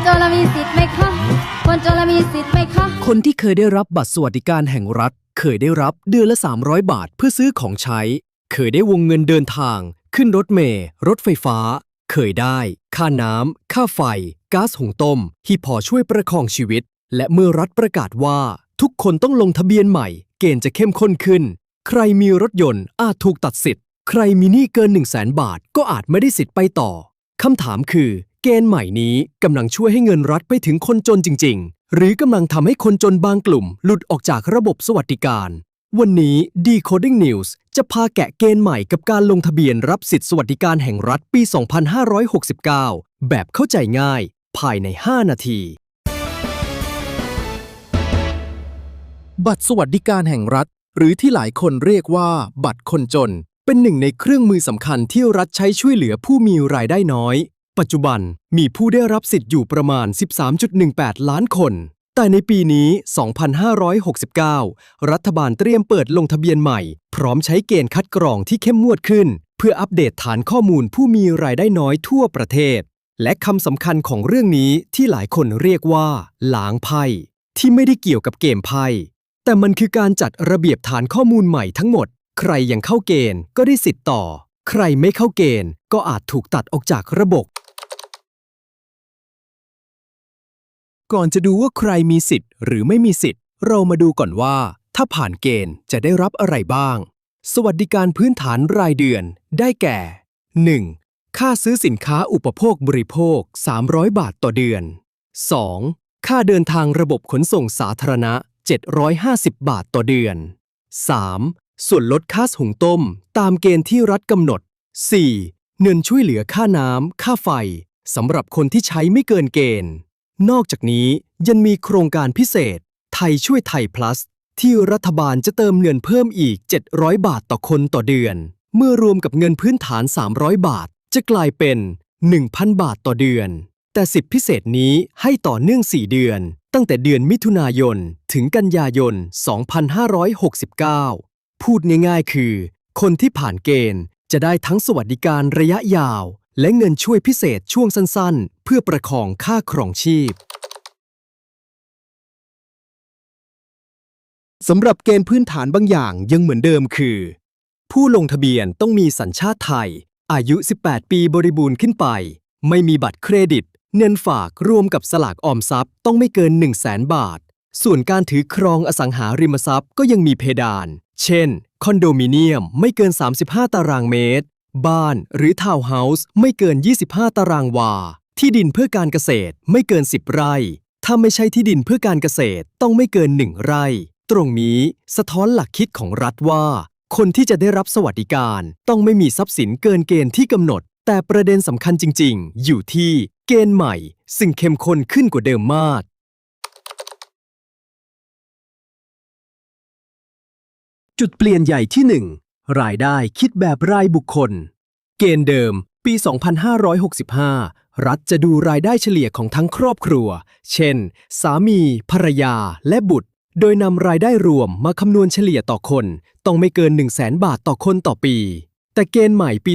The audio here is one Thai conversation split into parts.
จนเรามีสิทธิ์ไหมคะคนจนเรามีสิทธิ์ไหมคะคนที่เคยได้รับบัตรสวัสดิการแห่งรัฐเคยได้รับเดือนละ300 บาทเพื่อซื้อของใช้เคยได้วงเงินเดินทางขึ้นรถเมล์รถไฟฟ้าเคยได้ค่าน้ำค่าไฟก๊าซหุงต้มที่พอช่วยประคองชีวิตและเมื่อรัฐประกาศว่าทุกคนต้องลงทะเบียนใหม่เกณฑ์จะเข้มข้นขึ้นใครมีรถยนต์อาจถูกตัดสิทธิ์ใครมีหนี้เกิน 100,000 บาทก็อาจไม่ได้สิทธิ์ไปต่อคำถามคือเกณฑ์ใหม่นี้กำลังช่วยให้เงินรัฐไปถึงคนจนจริงๆหรือกำลังทำให้คนจนบางกลุ่มหลุดออกจากระบบสวัสดิการวันนี้ Decoding News จะพาแกะเกณฑ์ใหม่กับการลงทะเบียนรับสิทธิสวัสดิการแห่งรัฐปี 2569 แบบเข้าใจง่ายภายใน 5 นาที บัตรสวัสดิการแห่งรัฐหรือที่หลายคนเรียกว่าบัตรคนจนเป็นหนึ่งในเครื่องมือสำคัญที่รัฐใช้ช่วยเหลือผู้มีรายได้น้อยปัจจุบันมีผู้ได้รับสิทธิ์อยู่ประมาณ 13.18 ล้านคนแต่ในปีนี้ 2569 รัฐบาลเตรียมเปิดลงทะเบียนใหม่พร้อมใช้เกณฑ์คัดกรองที่เข้มงวดขึ้นเพื่ออัปเดตฐานข้อมูลผู้มีรายได้น้อยทั่วประเทศและคำสำคัญของเรื่องนี้ที่หลายคนเรียกว่าล้างไพ่ที่ไม่ได้เกี่ยวกับเกมไพ่แต่มันคือการจัดระเบียบฐานข้อมูลใหม่ทั้งหมดใครยังเข้าเกณฑ์ก็ได้สิทธิ์ต่อใครไม่เข้าเกณฑ์ก็อาจถูกตัดออกจากระบบก่อนจะดูว่าใครมีสิทธิ์หรือไม่มีสิทธิ์เรามาดูก่อนว่าถ้าผ่านเกณฑ์จะได้รับอะไรบ้างสวัสดิการพื้นฐานรายเดือนได้แก่ 1. ค่าซื้อสินค้าอุปโภคบริโภค300 บาทต่อเดือน 2. ค่าเดินทางระบบขนส่งสาธารณะ750 บาทต่อเดือน 3. ส่วนลดค่าหุงต้มตามเกณฑ์ที่รัฐกำหนด 4. เงินช่วยเหลือค่าน้ำค่าไฟสำหรับคนที่ใช้ไม่เกินเกณฑ์นอกจากนี้ยังมีโครงการพิเศษไทยช่วยไทย plus ที่รัฐบาลจะเติมเงินเพิ่มอีก700 บาทต่อคนต่อเดือนเมื่อรวมกับเงินพื้นฐาน300 บาทจะกลายเป็น 1,000 บาทต่อเดือนแต่สิทธิพิเศษนี้ให้ต่อเนื่อง4 เดือนตั้งแต่เดือนมิถุนายนถึงกันยายน 2569 พูดง่ายๆคือคนที่ผ่านเกณฑ์จะได้ทั้งสวัสดิการระยะยาวและเงินช่วยพิเศษช่วงสั้นๆเพื่อประคองค่าครองชีพสำหรับเกณฑ์พื้นฐานบางอย่างยังเหมือนเดิมคือผู้ลงทะเบียนต้องมีสัญชาติไทยอายุ 18 ปีบริบูรณ์ขึ้นไปไม่มีบัตรเครดิตเงินฝากรวมกับสลากออมทรัพย์ต้องไม่เกิน 100,000 บาทส่วนการถือครองอสังหาริมทรัพย์ก็ยังมีเพดานเช่นคอนโดมิเนียมไม่เกิน35 ตารางเมตรบ้านหรือทาวน์เฮาส์ไม่เกิน25 ตารางวาที่ดินเพื่อการเกษตรไม่เกิน10 ไร่ถ้าไม่ใช่ที่ดินเพื่อการเกษตรต้องไม่เกิน1 ไร่ตรงนี้สะท้อนหลักคิดของรัฐว่าคนที่จะได้รับสวัสดิการต้องไม่มีทรัพย์สินเกินเกณฑ์ที่กำหนดแต่ประเด็นสำคัญจริงๆอยู่ที่เกณฑ์ใหม่ซึ่งเข้มข้นขึ้นกว่าเดิมมากจุดเปลี่ยนใหญ่ที่ 1 รายได้คิดแบบรายบุคคลเกณฑ์เดิมปี 2565 รัฐจะดูรายได้เฉลี่ยของทั้งครอบครัวเช่นสามีภรรยาและบุตรโดยนำรายได้รวมมาคำนวณเฉลี่ยต่อคนต้องไม่เกิน 100,000 บาทต่อคนต่อปีแต่เกณฑ์ใหม่ปี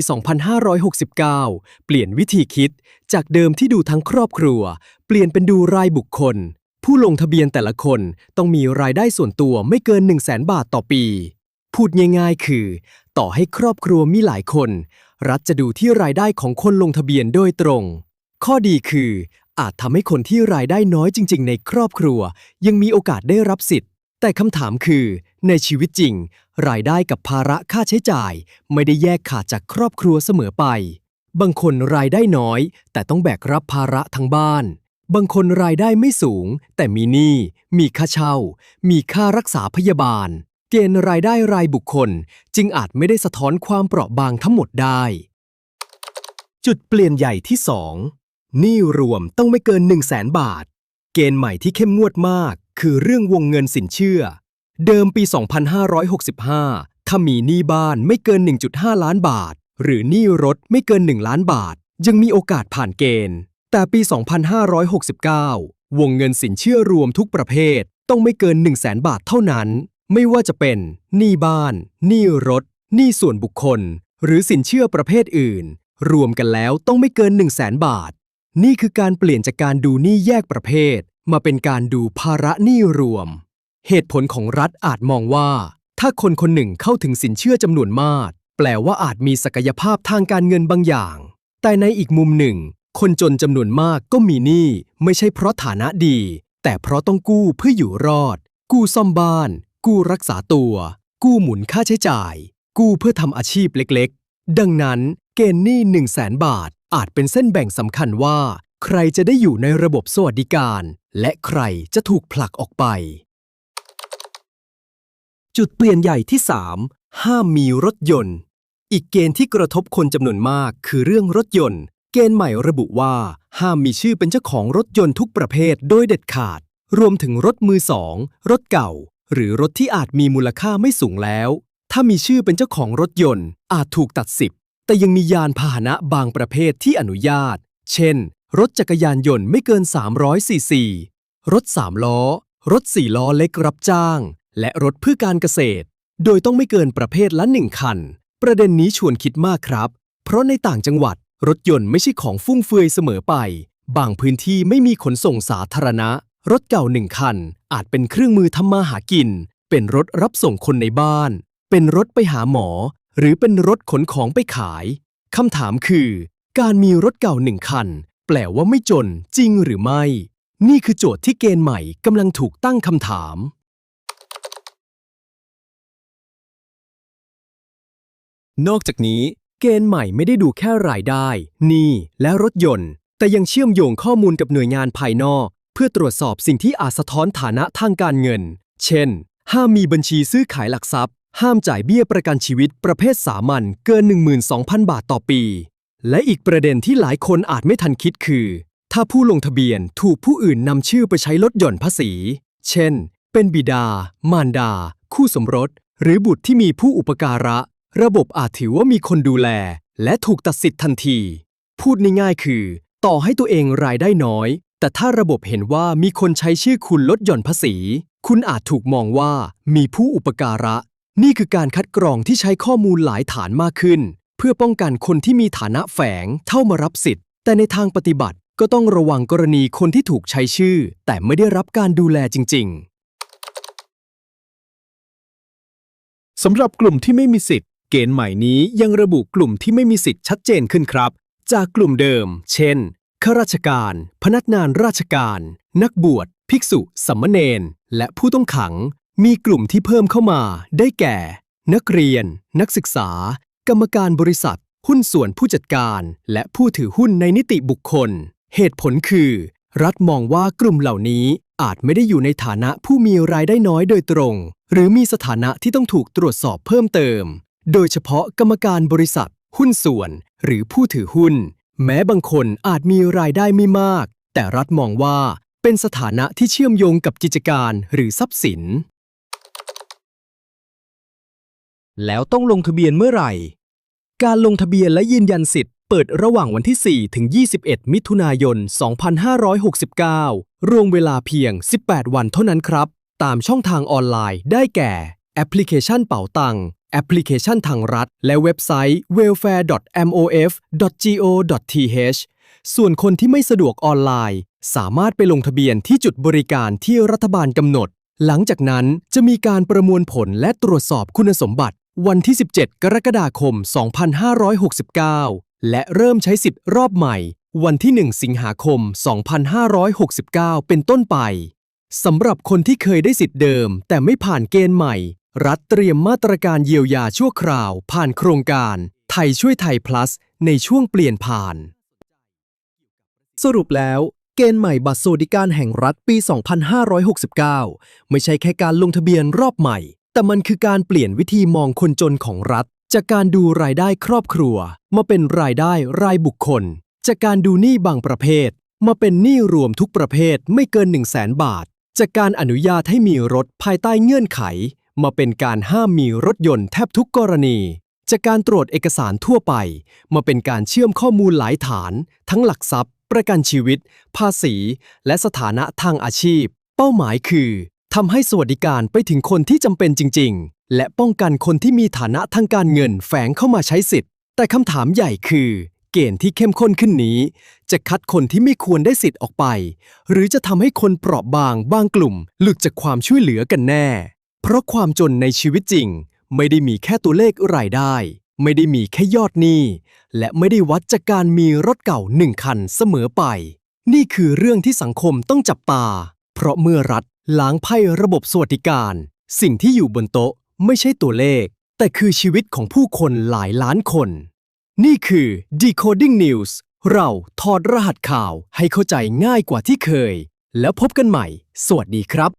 2569 เปลี่ยนวิธีคิดจากเดิมที่ดูทั้งครอบครัวเปลี่ยนเป็นดูรายบุคคลผู้ลงทะเบียนแต่ละคนต้องมีรายได้ส่วนตัวไม่เกิน 100,000 บาทต่อปีพูดง่ายๆคือต่อให้ครอบครัวมีหลายคนรัฐจะดูที่รายได้ของคนลงทะเบียนโดยตรงข้อดีคืออาจทำให้คนที่รายได้น้อยจริงๆในครอบครัวยังมีโอกาสได้รับสิทธิ์แต่คำถามคือในชีวิตจริงรายได้กับภาระค่าใช้จ่ายไม่ได้แยกขาดจากครอบครัวเสมอไปบางคนรายได้น้อยแต่ต้องแบกรับภาระทั้งบ้านบางคนรายได้ไม่สูงแต่มีหนี้มีค่าเช่ามีค่ารักษาพยาบาลเกณฑ์รายได้รายบุคคลจึงอาจไม่ได้สะท้อนความเปราะบางทั้งหมดได้จุดเปลี่ยนใหญ่ที่ 2 หนี้รวมต้องไม่เกิน 100,000 บาทเกณฑ์ใหม่ที่เข้มงวดมากคือเรื่องวงเงินสินเชื่อเดิมปี 2565 ถ้ามีหนี้บ้านไม่เกิน 1.5 ล้านบาทหรือหนี้รถไม่เกิน 1 ล้านบาทยังมีโอกาสผ่านเกณฑ์แต่ปี 2569 วงเงินสินเชื่อรวมทุกประเภทต้องไม่เกิน 100,000 บาทเท่านั้นไม่ว่าจะเป็นหนี้บ้านหนี้รถหนี้ส่วนบุคคลหรือสินเชื่อประเภทอื่นรวมกันแล้วต้องไม่เกิน 100,000 บาท นี่คือการเปลี่ยนจากการดูหนี้แยกประเภทมาเป็นการดูภาระหนี้รวมเหตุผลของรัฐอาจมองว่าถ้าคนคนหนึ่งเข้าถึงสินเชื่อจำนวนมากแปลว่าอาจมีศักยภาพทางการเงินบางอย่างแต่ในอีกมุมหนึ่งคนจนจำนวนมากก็มีหนี้ไม่ใช่เพราะฐานะดีแต่เพราะต้องกู้เพื่ออยู่รอดกู้ซ่อมบ้านกู้รักษาตัวกู้หมุนค่าใช้จ่ายกู้เพื่อทำอาชีพเล็กๆดังนั้นเกณฑ์หนี้ 100,000 บาทอาจเป็นเส้นแบ่งสำคัญว่าใครจะได้อยู่ในระบบสวัสดิการและใครจะถูกผลักออกไปจุดเปลี่ยนใหญ่ที่ 3 ห้ามมีรถยนต์อีกเกณฑ์ที่กระทบคนจำนวนมากคือเรื่องรถยนต์เกณฑ์ใหม่ระบุว่าห้ามมีชื่อเป็นเจ้าของรถยนต์ทุกประเภทโดยเด็ดขาดรวมถึงรถมือสองรถเก่าหรือรถที่อาจมีมูลค่าไม่สูงแล้วถ้ามีชื่อเป็นเจ้าของรถยนต์อาจถูกตัดสิทธิ์แต่ยังมียานพาหนะบางประเภทที่อนุญาตเช่นรถจักรยานยนต์ไม่เกิน300ซีซีรถ3ล้อรถ4ล้อเล็กรับจ้างและรถเพื่อการเกษตรโดยต้องไม่เกินประเภทละ1คันประเด็นนี้ชวนคิดมากครับเพราะในต่างจังหวัดรถยนต์ไม่ใช่ของฟุ่มเฟือยเสมอไปบางพื้นที่ไม่มีขนส่งสาธารณะรถเก่า1คันอาจเป็นเครื่องมือทำมาหากินเป็นรถรับส่งคนในบ้านเป็นรถไปหาหมอหรือเป็นรถขนของไปขายคำถามคือการมีรถเก่า1คันแปลว่าไม่จนจริงหรือไม่นี่คือโจทย์ที่เกณฑ์ใหม่กำลังถูกตั้งคำถามนอกจากนี้เกณฑ์ใหม่ไม่ได้ดูแค่รายได้หนี้และรถยนต์แต่ยังเชื่อมโยงข้อมูลกับหน่วยงานภายนอกเพื่อตรวจสอบสิ่งที่อาจสะท้อนฐานะทางการเงินเช่นห้ามมีบัญชีซื้อขายหลักทรัพย์ห้ามจ่ายเบี้ยประกันชีวิตประเภทสามัญเกิน 12,000 บาทต่อปีและอีกประเด็นที่หลายคนอาจไม่ทันคิดคือถ้าผู้ลงทะเบียนถูกผู้อื่นนำชื่อไปใช้ลดหย่อนภาษีเช่นเป็นบิดามารดาคู่สมรสหรือบุตรที่มีผู้อุปการะระบบอาจถือว่ามีคนดูแลและถูกตัดสิทธิ์ทันทีพูดง่ายๆคือต่อให้ตัวเองรายได้น้อยแต่ถ้าระบบเห็นว่ามีคนใช้ชื่อคุณลดหย่อนภาษีคุณอาจถูกมองว่ามีผู้อุปการะนี่คือการคัดกรองที่ใช้ข้อมูลหลายฐานมากขึ้นเพื่อป้องกันคนที่มีฐานะแฝงเข้ามารับสิทธิ์แต่ในทางปฏิบัติก็ต้องระวังกรณีคนที่ถูกใช้ชื่อแต่ไม่ได้รับการดูแลจริงๆสำหรับกลุ่มที่ไม่มีสิทธิ์เกณฑ์ใหม่นี้ยังระบุกลุ่มที่ไม่มีสิทธิ์ชัดเจนขึ้นครับจากกลุ่มเดิมเช่นข้าราชการพนักงานราชการนักบวชภิกษุสามเณรและผู้ต้องขังมีกลุ่มที่เพิ่มเข้ามาได้แก่นักเรียนนักศึกษากรรมการบริษัทหุ้นส่วนผู้จัดการและผู้ถือหุ้นในนิติบุคคลเหตุผลคือรัฐมองว่ากลุ่มเหล่านี้อาจไม่ได้อยู่ในฐานะผู้มีรายได้น้อยโดยตรงหรือมีสถานะที่ต้องถูกตรวจสอบเพิ่มเติมโดยเฉพาะกรรมการบริษัทหุ้นส่วนหรือผู้ถือหุ้นแม้บางคนอาจมีรายได้ไม่มากแต่รัฐมองว่าเป็นสถานะที่เชื่อมโยงกับกิจการหรือทรัพย์สินแล้วต้องลงทะเบียนเมื่อไหร่การลงทะเบียนและยืนยันสิทธิ์เปิดระหว่างวันที่ 4 ถึง 21 มิถุนายน 2569 รวมเวลาเพียง 18 วันเท่านั้นครับตามช่องทางออนไลน์ได้แก่แอปพลิเคชันเป๋าตังแอปพลิเคชันทางรัฐและเว็บไซต์ welfare.mof.go.th ส่วนคนที่ไม่สะดวกออนไลน์สามารถไปลงทะเบียนที่จุดบริการที่รัฐบาลกำหนดหลังจากนั้นจะมีการประมวลผลและตรวจสอบคุณสมบัติวันที่ 17 กรกฎาคม 2569 และเริ่มใช้สิทธิ์รอบใหม่วันที่ 1 สิงหาคม 2569 เป็นต้นไปสำหรับคนที่เคยได้สิทธิ์เดิมแต่ไม่ผ่านเกณฑ์ใหม่รัฐเตรียมมาตรการเยียวยาชั่วคราวผ่านโครงการไทยช่วยไทย plus ในช่วงเปลี่ยนผ่านสรุปแล้วเกณฑ์ใหม่บัตรสวัสดิการแห่งรัฐปี 2569 ไม่ใช่แค่การลงทะเบียนรอบใหม่แต่มันคือการเปลี่ยนวิธีมองคนจนของรัฐจากการดูรายได้ครอบครัวมาเป็นรายได้รายบุคคลจากการดูหนี้บางประเภทมาเป็นหนี้รวมทุกประเภทไม่เกิน 100,000 บาทจากการอนุญาตให้มีรถภายใต้เงื่อนไขมาเป็นการห้ามมีรถยนต์แทบทุกกรณีจากการตรวจเอกสารทั่วไปมาเป็นการเชื่อมข้อมูลหลายฐานทั้งหลักทรัพย์ประกันชีวิตภาษีและสถานะทางอาชีพเป้าหมายคือทำให้สวัสดิการไปถึงคนที่จำเป็นจริงๆและป้องกันคนที่มีฐานะทางการเงินแฝงเข้ามาใช้สิทธิ์แต่คำถามใหญ่คือ เกณฑ์ที่เข้มข้นขึ้นนี้ จะคัดคนที่ไม่ควรได้สิทธิ์ออกไป หรือจะทำให้คนเปราะบางบางกลุ่มหลุดจากความช่วยเหลือกันแน่ เพราะความจนในชีวิตจริง ไม่ได้มีแค่ตัวเลขรายได้ ไม่ได้มีแค่ยอดหนี้และไม่ได้วัดจากการมีรถเก่า1 คันเสมอไป นี่คือเรื่องที่สังคมต้องจับตา เพราะเมื่อรัฐล้างไพ่ระบบสวัสดิการ สิ่งที่อยู่บนโต๊ะไม่ใช่ตัวเลข แต่คือชีวิตของผู้คนหลายล้านคน นี่คือ Decoding News เราถอดรหัสข่าวให้เข้าใจง่ายกว่าที่เคย แล้วพบกันใหม่ สวัสดีครับ